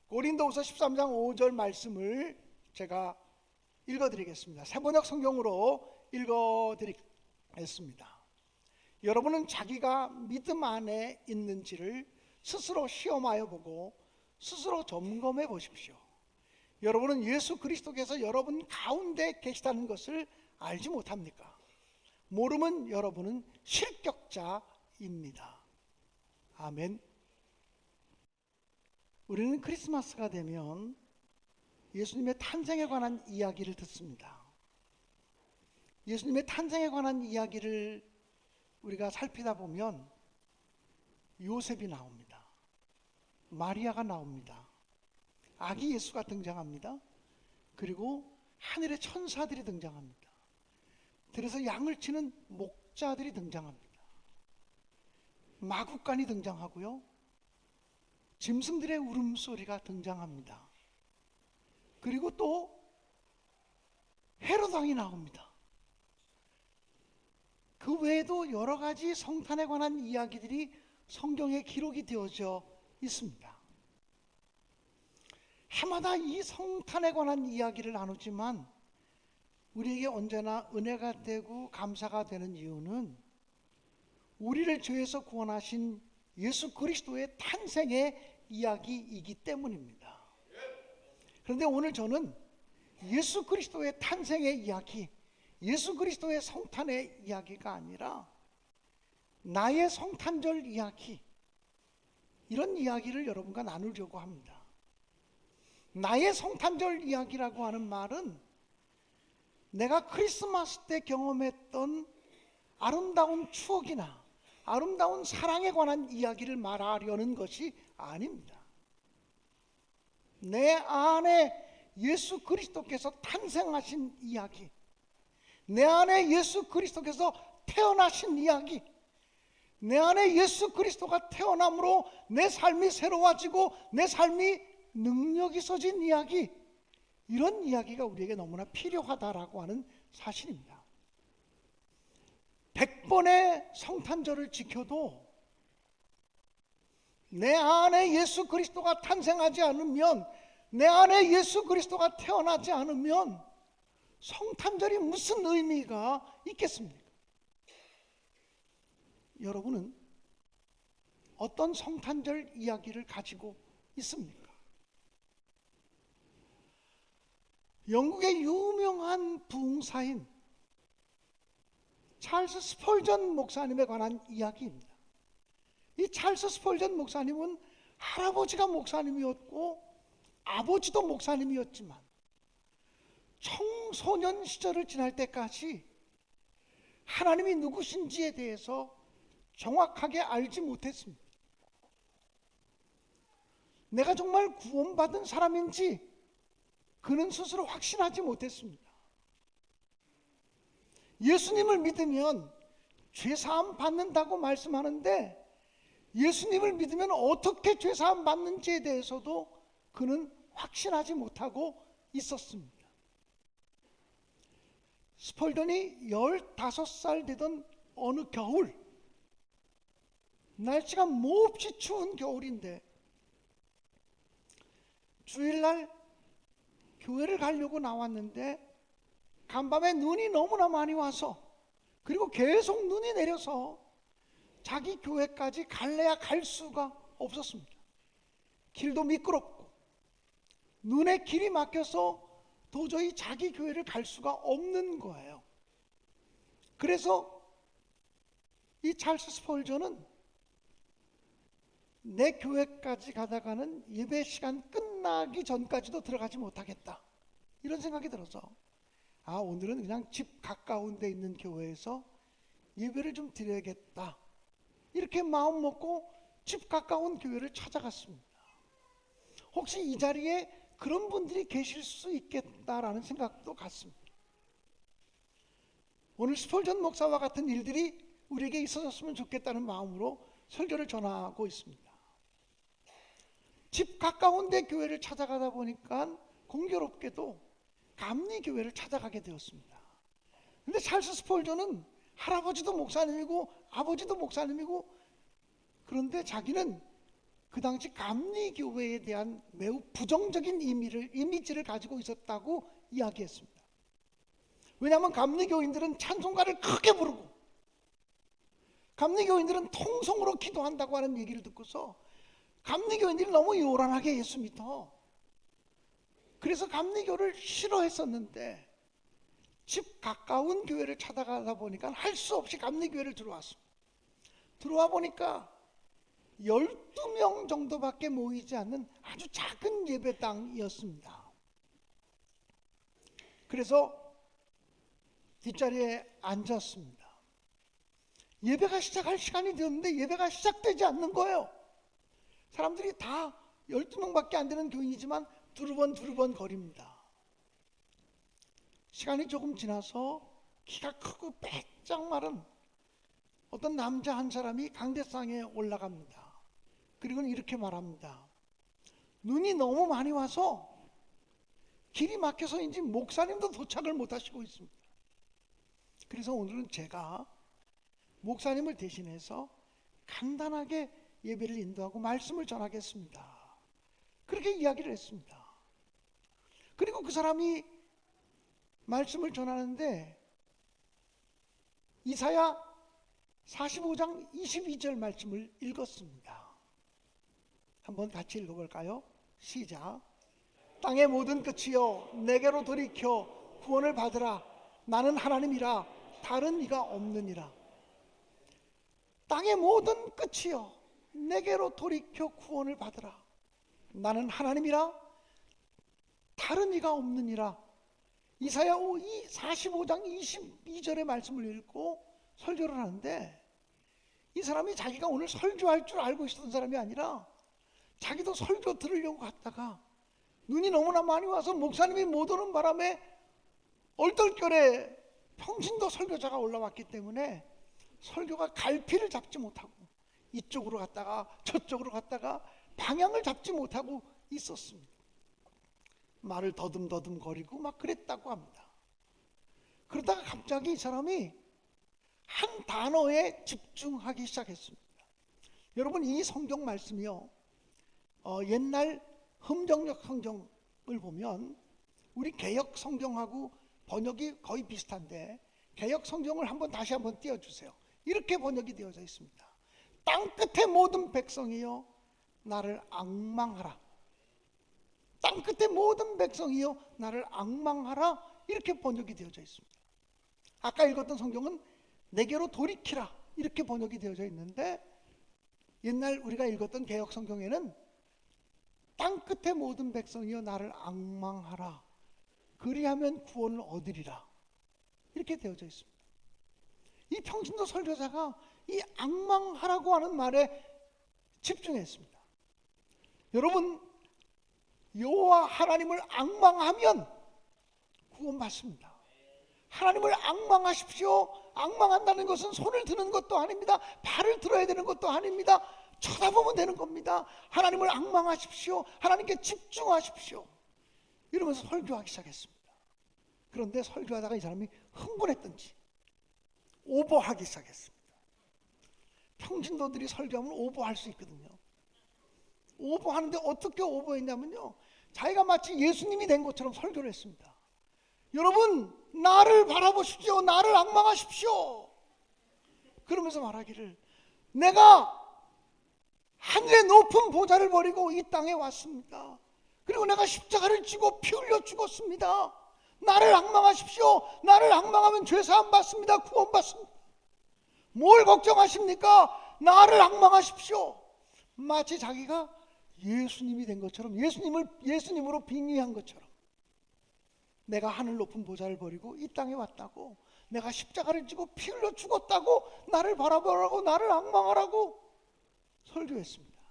고린도후서 13장 5절 말씀을 제가 읽어드리겠습니다. 새번역 성경으로 읽어드리겠습니다. 여러분은 자기가 믿음 안에 있는지를 스스로 시험하여 보고 스스로 점검해 보십시오. 여러분은 예수 그리스도께서 여러분 가운데 계시다는 것을 알지 못합니까? 모르면 여러분은 실격자입니다. 아멘. 우리는 크리스마스가 되면 예수님의 탄생에 관한 이야기를 듣습니다. 예수님의 탄생에 관한 이야기를 우리가 살피다 보면 요셉이 나옵니다. 마리아가 나옵니다. 아기 예수가 등장합니다. 그리고 하늘의 천사들이 등장합니다. 들에서 양을 치는 목자들이 등장합니다. 마구간이 등장하고요. 짐승들의 울음소리가 등장합니다. 그리고 또 헤롯 왕이 나옵니다. 그 외에도 여러 가지 성탄에 관한 이야기들이 성경에 기록이 되어져 있습니다. 해마다 이 성탄에 관한 이야기를 나누지만 우리에게 언제나 은혜가 되고 감사가 되는 이유는 우리를 죄에서 구원하신 예수 그리스도의 탄생의 이야기이기 때문입니다. 그런데 오늘 저는 예수 그리스도의 탄생의 이야기, 예수 그리스도의 성탄의 이야기가 아니라 나의 성탄절 이야기, 이런 이야기를 여러분과 나누려고 합니다. 나의 성탄절 이야기라고 하는 말은 내가 크리스마스 때 경험했던 아름다운 추억이나 아름다운 사랑에 관한 이야기를 말하려는 것이 아닙니다. 내 안에 예수 그리스도께서 탄생하신 이야기, 내 안에 예수 그리스도께서 태어나신 이야기, 내 안에 예수 그리스도가 태어남으로 내 삶이 새로워지고 내 삶이 능력이 있어진 이야기, 이런 이야기가 우리에게 너무나 필요하다라고 하는 사실입니다. 100번의 성탄절을 지켜도 내 안에 예수 그리스도가 탄생하지 않으면, 내 안에 예수 그리스도가 태어나지 않으면 성탄절이 무슨 의미가 있겠습니까? 여러분은 어떤 성탄절 이야기를 가지고 있습니까? 영국의 유명한 부흥사인 찰스 스펄전 목사님에 관한 이야기입니다. 이 찰스 스펄전 목사님은 할아버지가 목사님이었고 아버지도 목사님이었지만 청소년 시절을 지날 때까지 하나님이 누구신지에 대해서 정확하게 알지 못했습니다. 내가 정말 구원받은 사람인지 그는 스스로 확신하지 못했습니다. 예수님을 믿으면 죄사함 받는다고 말씀하는데 예수님을 믿으면 어떻게 죄사함 받는지에 대해서도 그는 확신하지 못하고 있었습니다. 스펄전이 15살 되던 어느 겨울, 날씨가 몹시 추운 겨울인데 주일날 교회를 가려고 나왔는데 간밤에 눈이 너무나 많이 와서, 그리고 계속 눈이 내려서 자기 교회까지 갈래야 갈 수가 없었습니다. 길도 미끄럽고 눈에 길이 막혀서 도저히 자기 교회를 갈 수가 없는 거예요. 그래서 이 찰스 스펄전은 내 교회까지 가다가는 예배 시간 끝나기 전까지도 들어가지 못하겠다, 이런 생각이 들어서 오늘은 그냥 집 가까운 데 있는 교회에서 예배를 좀 드려야겠다, 이렇게 마음 먹고 집 가까운 교회를 찾아갔습니다. 혹시 이 자리에 그런 분들이 계실 수 있겠다라는 생각도 갔습니다. 오늘 스펄전 목사와 같은 일들이 우리에게 있어졌으면 좋겠다는 마음으로 설교를 전하고 있습니다. 집 가까운 데 교회를 찾아가다 보니까 공교롭게도 감리교회를 찾아가게 되었습니다. 그런데 찰스 스펄전은 할아버지도 목사님이고 아버지도 목사님이고, 그런데 자기는 그 당시 감리교회에 대한 매우 부정적인 이미지를 가지고 있었다고 이야기했습니다. 왜냐하면 감리교인들은 찬송가를 크게 부르고 감리교인들은 통성으로 기도한다고 하는 얘기를 듣고서 감리교인들이 너무 요란하게 예수 믿어. 그래서 감리교를 싫어했었는데 집 가까운 교회를 찾아가다 보니까 할 수 없이 감리교회를 들어왔습니다. 들어와 보니까 12명 정도밖에 모이지 않는 아주 작은 예배당이었습니다. 그래서 뒷자리에 앉았습니다. 예배가 시작할 시간이 되었는데 예배가 시작되지 않는 거예요. 사람들이 다 12명밖에 안 되는 교인이지만 두루번 거립니다. 시간이 조금 지나서 키가 크고 빼짝 마른 어떤 남자 한 사람이 강대상에 올라갑니다. 그리고는 이렇게 말합니다. 눈이 너무 많이 와서 길이 막혀서인지 목사님도 도착을 못 하시고 있습니다. 그래서 오늘은 제가 목사님을 대신해서 간단하게 예배를 인도하고 말씀을 전하겠습니다. 그렇게 이야기를 했습니다. 그리고 그 사람이 말씀을 전하는데 이사야 45장 22절 말씀을 읽었습니다. 한번 같이 읽어볼까요? 시작. 땅의 모든 끝이여 내게로 돌이켜 구원을 받으라. 나는 하나님이라 다른 이가 없느니라. 땅의 모든 끝이여 내게로 돌이켜 구원을 받으라. 나는 하나님이라 다른 이가 없느니라. 이사야 45장 22절의 말씀을 읽고 설교를 하는데 이 사람이 자기가 오늘 설교할 줄 알고 있었던 사람이 아니라 자기도 설교 들으려고 갔다가 눈이 너무나 많이 와서 목사님이 못 오는 바람에 얼떨결에 평신도 설교자가 올라왔기 때문에 설교가 갈피를 잡지 못하고 이쪽으로 갔다가 저쪽으로 갔다가 방향을 잡지 못하고 있었습니다. 말을 더듬더듬 거리고 막 그랬다고 합니다. 그러다가 갑자기 이 사람이 한 단어에 집중하기 시작했습니다. 여러분 이 성경 말씀이요, 옛날 흠정역 성경을 보면 우리 개역 성경하고 번역이 거의 비슷한데 개역 성경을 다시 한번 띄워주세요. 이렇게 번역이 되어져 있습니다. 땅 끝의 모든 백성이여 나를 앙망하라. 땅 끝의 모든 백성이여 나를 앙망하라. 이렇게 번역이 되어져 있습니다. 아까 읽었던 성경은 내게로 돌이키라 이렇게 번역이 되어져 있는데 옛날 우리가 읽었던 개역 성경에는 땅 끝의 모든 백성이여 나를 앙망하라. 그리하면 구원을 얻으리라. 이렇게 되어져 있습니다. 이 평신도 설교자가 이 앙망하라고 하는 말에 집중했습니다. 여러분 여호와 하나님을 앙망하면 구원받습니다. 하나님을 앙망하십시오. 앙망한다는 것은 손을 드는 것도 아닙니다. 발을 들어야 되는 것도 아닙니다. 쳐다보면 되는 겁니다. 하나님을 앙망하십시오. 하나님께 집중하십시오. 이러면서 설교하기 시작했습니다. 그런데 설교하다가 이 사람이 흥분했던지 오버하기 시작했습니다. 평신도들이 설교하면 오버할 수 있거든요. 오버하는데 어떻게 오버했냐면요, 자기가 마치 예수님이 된 것처럼 설교를 했습니다. 여러분 나를 바라보십시오. 나를 앙망하십시오. 그러면서 말하기를 내가 하늘의 높은 보좌를 버리고 이 땅에 왔습니다. 그리고 내가 십자가를 지고 피 흘려 죽었습니다. 나를 앙망하십시오. 나를 앙망하면 죄사함 받습니다. 구원 받습니다. 뭘 걱정하십니까? 나를 앙망하십시오. 마치 자기가 예수님이 된 것처럼 예수님으로 빙의한 것처럼 내가 하늘 높은 보좌를 버리고 이 땅에 왔다고, 내가 십자가를 지고 피 흘려 죽었다고, 나를 바라보라고, 나를 앙망하라고 설교했습니다.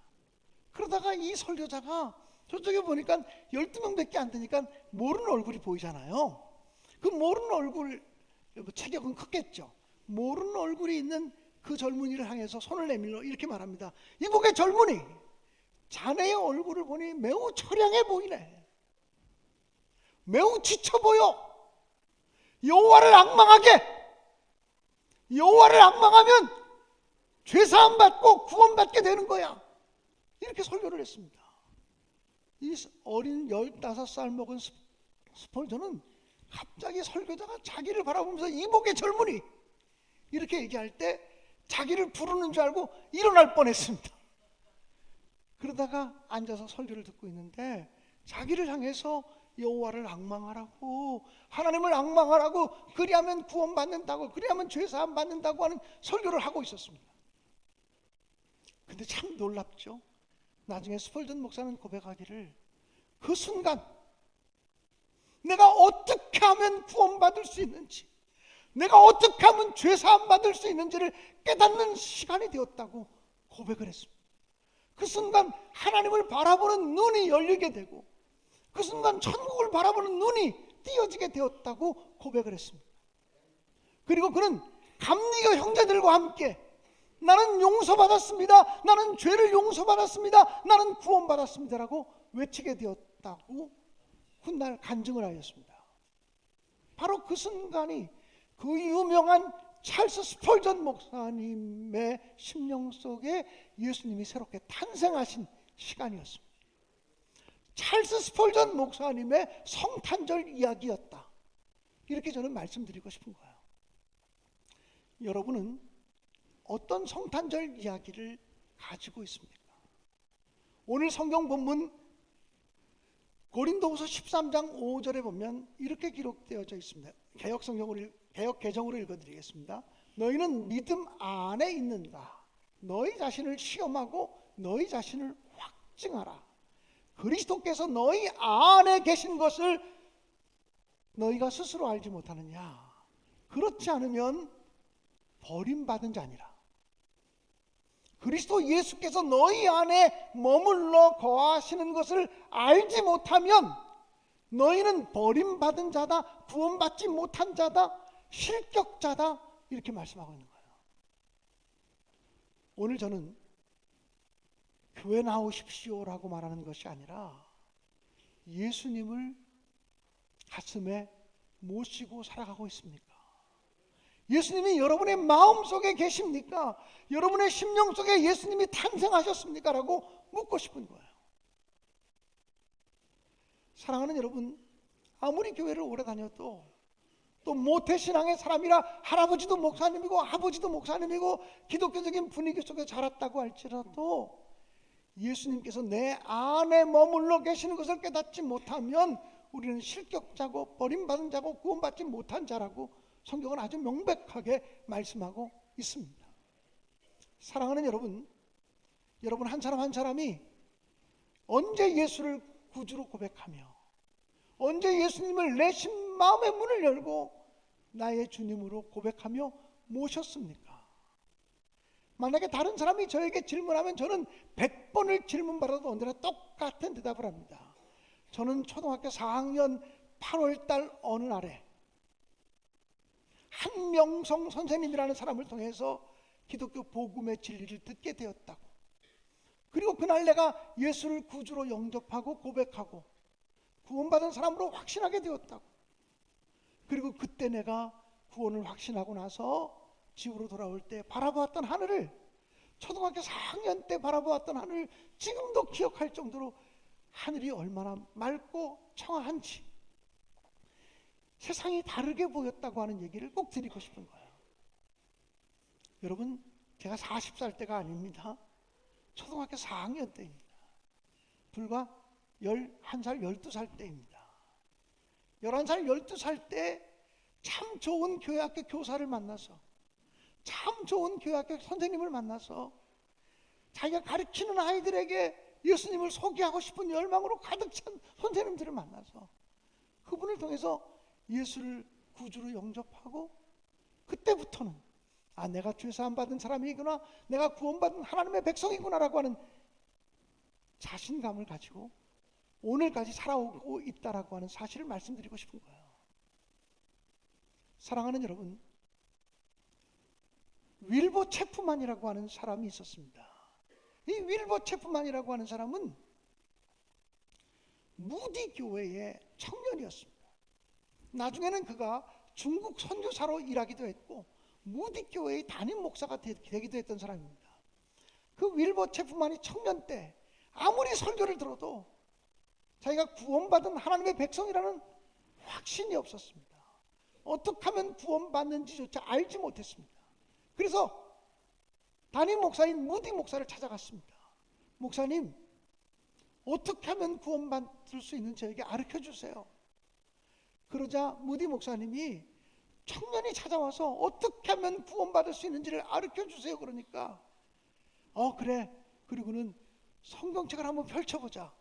그러다가 이 설교자가 저쪽에 보니까 12명밖에 안 되니까 모르는 얼굴이 보이잖아요. 그 모르는 얼굴, 체격은 크겠죠. 모르는 얼굴이 있는 그 젊은이를 향해서 손을 내밀어 이렇게 말합니다. 이국의 젊은이, 자네의 얼굴을 보니 매우 처량해 보이네. 매우 지쳐 보여. 여호와를 앙망하게. 여호와를 앙망하면 죄사함 받고 구원받게 되는 거야. 이렇게 설교를 했습니다. 이 어린 15살 먹은 스펄전은 갑자기 설교자가 자기를 바라보면서 이복의 젊은이 이렇게 얘기할 때 자기를 부르는 줄 알고 일어날 뻔했습니다. 그러다가 앉아서 설교를 듣고 있는데 자기를 향해서 여호와를 앙망하라고, 하나님을 앙망하라고, 그리하면 구원받는다고, 그리하면 죄사함 받는다고 하는 설교를 하고 있었습니다. 근데 참 놀랍죠. 나중에 스펄전 목사는 고백하기를, 그 순간 내가 어떻게 하면 구원받을 수 있는지, 내가 어떻게 하면 죄사함 받을 수 있는지를 깨닫는 시간이 되었다고 고백을 했습니다. 그 순간 하나님을 바라보는 눈이 열리게 되고, 그 순간 천국을 바라보는 눈이 띄어지게 되었다고 고백을 했습니다. 그리고 그는 감리교 형제들과 함께 나는 용서받았습니다, 나는 죄를 용서받았습니다, 나는 구원받았습니다라고 외치게 되었다고 훗날 간증을 하였습니다. 바로 그 순간이 그 유명한 찰스 스펄전 목사님의 심령 속에 예수님이 새롭게 탄생하신 시간이었습니다. 찰스 스펄전 목사님의 성탄절 이야기였다, 이렇게 저는 말씀드리고 싶은 거예요. 여러분은 어떤 성탄절 이야기를 가지고 있습니까? 오늘 성경 본문 고린도후서 13장 5절에 보면 이렇게 기록되어져 있습니다. 개역 개정으로 읽어드리겠습니다. 너희는 믿음 안에 있는가? 너희 자신을 시험하고 너희 자신을 확증하라. 그리스도께서 너희 안에 계신 것을 너희가 스스로 알지 못하느냐? 그렇지 않으면 버림받은 자니라. 그리스도 예수께서 너희 안에 머물러 거하시는 것을 알지 못하면 너희는 버림받은 자다, 구원받지 못한 자다, 실격자다, 이렇게 말씀하고 있는 거예요. 오늘 저는 교회 나오십시오라고 말하는 것이 아니라 예수님을 가슴에 모시고 살아가고 있습니까? 예수님이 여러분의 마음속에 계십니까? 여러분의 심령 속에 예수님이 탄생하셨습니까? 라고 묻고 싶은 거예요. 사랑하는 여러분, 아무리 교회를 오래 다녀도 또 모태신앙의 사람이라 할아버지도 목사님이고 아버지도 목사님이고 기독교적인 분위기 속에 자랐다고 할지라도 예수님께서 내 안에 머물러 계시는 것을 깨닫지 못하면 우리는 실격자고 버림받은 자고 구원받지 못한 자라고 성경은 아주 명백하게 말씀하고 있습니다. 사랑하는 여러분, 여러분 한 사람 한 사람이 언제 예수를 구주로 고백하며 언제 예수님을 내 마음의 문을 열고 나의 주님으로 고백하며 모셨습니까? 만약에 다른 사람이 저에게 질문하면 저는 100번을 질문받아도 언제나 똑같은 대답을 합니다. 저는 초등학교 4학년 8월달 어느 날에 한명성 선생님이라는 사람을 통해서 기독교 복음의 진리를 듣게 되었다고, 그리고 그날 내가 예수를 구주로 영접하고 고백하고 구원받은 사람으로 확신하게 되었다고, 그리고 그때 내가 구원을 확신하고 나서 집으로 돌아올 때 바라보았던 하늘을, 초등학교 4학년 때 바라보았던 하늘을 지금도 기억할 정도로 하늘이 얼마나 맑고 청아한지, 세상이 다르게 보였다고 하는 얘기를 꼭 드리고 싶은 거예요. 여러분, 제가 40살 때가 아닙니다. 초등학교 4학년 때입니다. 불과 11살, 12살 때입니다. 11살, 12살 때 참 좋은 교회학교 교사를 만나서, 참 좋은 교회학교 선생님을 만나서 자기가 가르치는 아이들에게 예수님을 소개하고 싶은 열망으로 가득 찬 선생님들을 만나서 그분을 통해서 예수를 구주로 영접하고, 그때부터는 내가 죄사함 받은 사람이구나, 내가 구원받은 하나님의 백성이구나라고 하는 자신감을 가지고 오늘까지 살아오고 있다라고 하는 사실을 말씀드리고 싶은 거예요. 사랑하는 여러분, 윌버 체프만이라고 하는 사람이 있었습니다. 이 윌버 체프만이라고 하는 사람은 무디 교회의 청년이었습니다. 나중에는 그가 중국 선교사로 일하기도 했고 무디 교회의 담임 목사가 되기도 했던 사람입니다. 그 윌버 체프만이 청년 때 아무리 설교를 들어도 자기가 구원받은 하나님의 백성이라는 확신이 없었습니다. 어떻게 하면 구원받는지조차 알지 못했습니다. 그래서 담임 목사인 무디 목사를 찾아갔습니다. 목사님, 어떻게 하면 구원받을 수 있는지 저에게 가르쳐 주세요. 그러자 무디 목사님이 청년이 찾아와서 어떻게 하면 구원받을 수 있는지를 가르쳐 주세요. 그러니까 그래. 그리고는 성경책을 한번 펼쳐보자.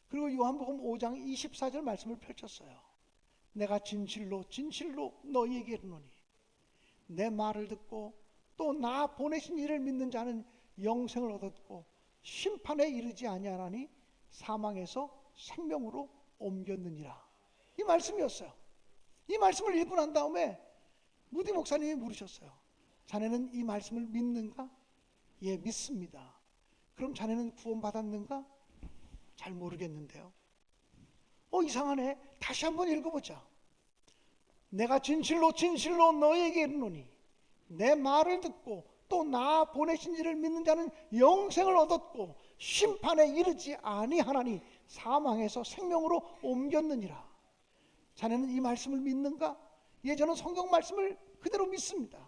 그리고 요한복음 5장 24절 말씀을 펼쳤어요. 내가 진실로 진실로 너희에게 이르노니 내 말을 듣고 또 나 보내신 이를 믿는 자는 영생을 얻었고 심판에 이르지 아니하나니 사망에서 생명으로 옮겼느니라. 이 말씀이었어요. 이 말씀을 읽고 난 다음에 무디 목사님이 물으셨어요. 자네는 이 말씀을 믿는가? 예, 믿습니다. 그럼 자네는 구원받았는가? 잘 모르겠는데요. 이상하네. 다시 한번 읽어보자. 내가 진실로 진실로 너희에게 이르노니 내 말을 듣고 또 나 보내신 이를 믿는 자는 영생을 얻었고 심판에 이르지 아니하나니 사망에서 생명으로 옮겼느니라. 자네는 이 말씀을 믿는가? 예, 저는 성경 말씀을 그대로 믿습니다.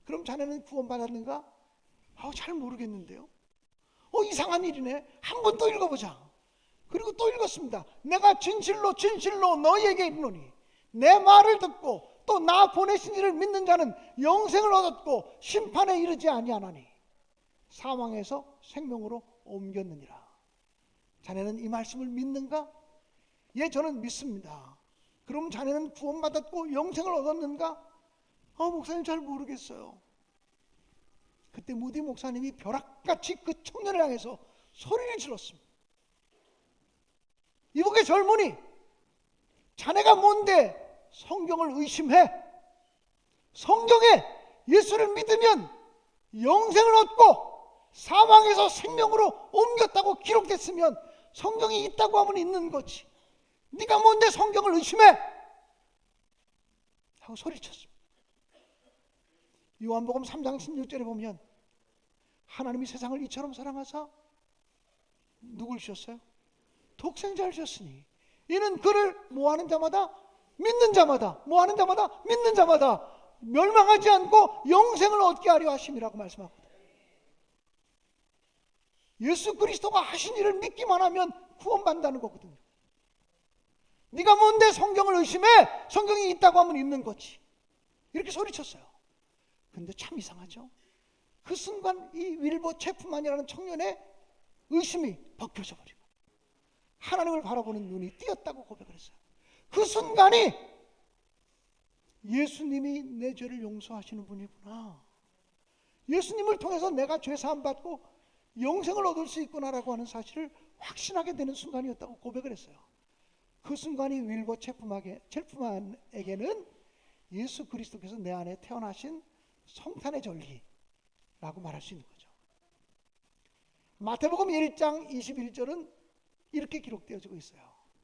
그럼 자네는 구원받았는가? 잘 모르겠는데요. 이상한 일이네. 한 번 또 읽어보자. 그리고 또 읽었습니다. 내가 진실로 진실로 너희에게 이르노니 내 말을 듣고 또 나 보내신 이를 믿는 자는 영생을 얻었고 심판에 이르지 아니하나니 사망에서 생명으로 옮겼느니라. 자네는 이 말씀을 믿는가? 예, 저는 믿습니다. 그럼 자네는 구원받았고 영생을 얻었는가? 목사님 잘 모르겠어요. 그때 무디 목사님이 벼락같이 그 청년을 향해서 소리를 질렀습니다. 이복의 젊은이, 자네가 뭔데 성경을 의심해? 성경에 예수를 믿으면 영생을 얻고 사망에서 생명으로 옮겼다고 기록됐으면 성경이 있다고 하면 있는 거지. 네가 뭔데 성경을 의심해? 하고 소리쳤습니다. 요한복음 3장 16절에 보면 하나님이 세상을 이처럼 사랑하사 누굴 주셨어요? 독생자를 주셨으니 이는 그를 뭐하는 자마다 믿는 자마다 뭐하는 자마다 믿는 자마다 멸망하지 않고 영생을 얻게 하려 하심이라고 말씀하거든요. 예수 그리스도가 하신 일을 믿기만 하면 구원받는다는 거거든요. 네가 뭔데 성경을 의심해? 성경이 있다고 하면 있는 거지. 이렇게 소리쳤어요. 근데 참 이상하죠. 그 순간 이 윌버 체프만이라는 청년의 의심이 벗겨져 버리고 하나님을 바라보는 눈이 띄었다고 고백을 했어요. 그 순간이 예수님이 내 죄를 용서하시는 분이구나, 예수님을 통해서 내가 죄 사함 받고 영생을 얻을 수 있구나라고 하는 사실을 확신하게 되는 순간이었다고 고백을 했어요. 그 순간이 윌버 체프만에게는 예수 그리스도께서 내 안에 태어나신 성탄의 전리라고 말할 수 있는 거죠. 마태복음 1장 21절은 이렇게 기록되어지고 있어요.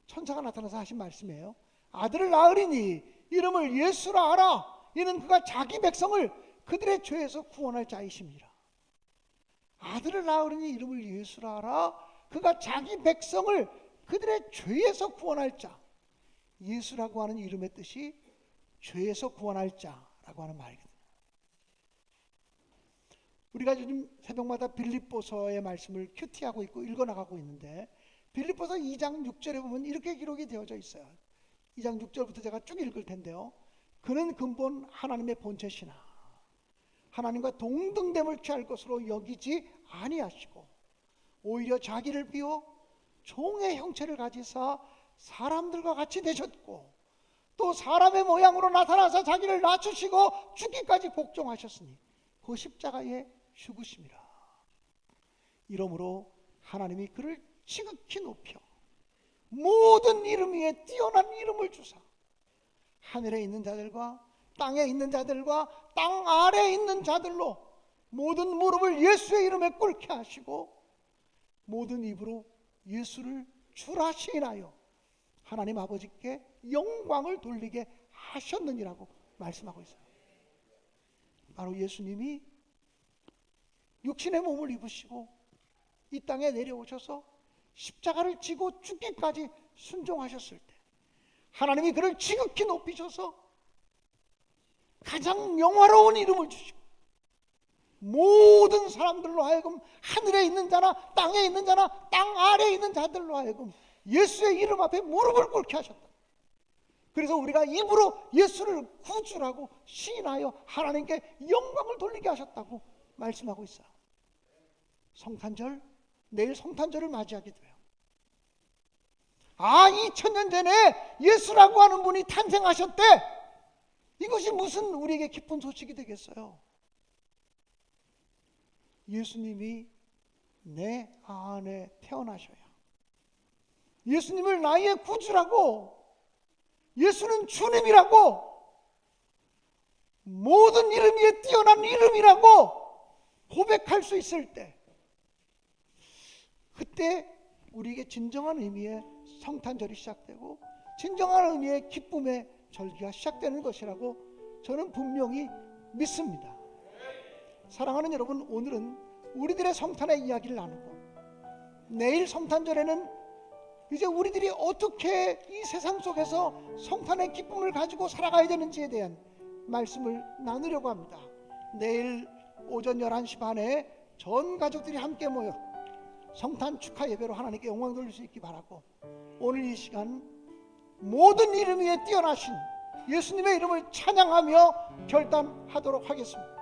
천사가 나타나서 하신 말씀이에요. 아들을 낳으리니 이름을 예수라 하라. 이는 그가 자기 백성을 그들의 죄에서 구원할 자이심이라. 아들을 낳으리니 이름을 예수라 하라. 그가 자기 백성을 그들의 죄에서 구원할 자. 예수라고 하는 이름의 뜻이 죄에서 구원할 자라고 하는 말이거든요. 우리가 요즘 새벽마다 빌립보서의 말씀을 큐티하고 있고 읽어나가고 있는데 빌립보서 2장 6절에 보면 이렇게 기록이 되어져 있어요. 2장 6절부터 제가 쭉 읽을 텐데요. 그는 근본 하나님의 본체시나 하나님과 동등됨을 취할 것으로 여기지 아니하시고 오히려 자기를 비워 종의 형체를 가지사 사람들과 같이 되셨고 또 사람의 모양으로 나타나서 자기를 낮추시고 죽기까지 복종하셨으니 그 십자가에 죽으심이라. 이러므로 하나님이 그를 지극히 높여 모든 이름 위에 뛰어난 이름을 주사 하늘에 있는 자들과 땅에 있는 자들과 땅 아래에 있는 자들로 모든 무릎을 예수의 이름에 꿇게 하시고 모든 입으로 예수를 주라 시인하여 하나님 아버지께 영광을 돌리게 하셨느니라고 말씀하고 있어요. 바로 예수님이 육신의 몸을 입으시고 이 땅에 내려오셔서 십자가를 지고 죽기까지 순종하셨을 때 하나님이 그를 지극히 높이셔서 가장 영화로운 이름을 주시고 모든 사람들로 하여금 하늘에 있는 자나 땅에 있는 자나 땅 아래에 있는 자들로 하여금 예수의 이름 앞에 무릎을 꿇게 하셨다. 그래서 우리가 입으로 예수를 구주라고 시인하여 하나님께 영광을 돌리게 하셨다고 말씀하고 있어요. 성탄절, 내일 성탄절을 맞이하게 돼요. 2000년 전에 예수라고 하는 분이 탄생하셨대. 이것이 무슨 우리에게 기쁜 소식이 되겠어요? 예수님이 내 안에 태어나셔야, 예수님을 나의 구주라고, 예수는 주님이라고, 모든 이름 위에 뛰어난 이름이라고 고백할 수 있을 때, 그때 우리에게 진정한 의미의 성탄절이 시작되고 진정한 의미의 기쁨의 절기가 시작되는 것이라고 저는 분명히 믿습니다. 사랑하는 여러분, 오늘은 우리들의 성탄의 이야기를 나누고 내일 성탄절에는 이제 우리들이 어떻게 이 세상 속에서 성탄의 기쁨을 가지고 살아가야 되는지에 대한 말씀을 나누려고 합니다. 내일 오전 11시 반에 전 가족들이 함께 모여 성탄 축하 예배로 하나님께 영광 돌릴 수 있기 바라고, 오늘 이 시간 모든 이름 위에 뛰어나신 예수님의 이름을 찬양하며 결단하도록 하겠습니다.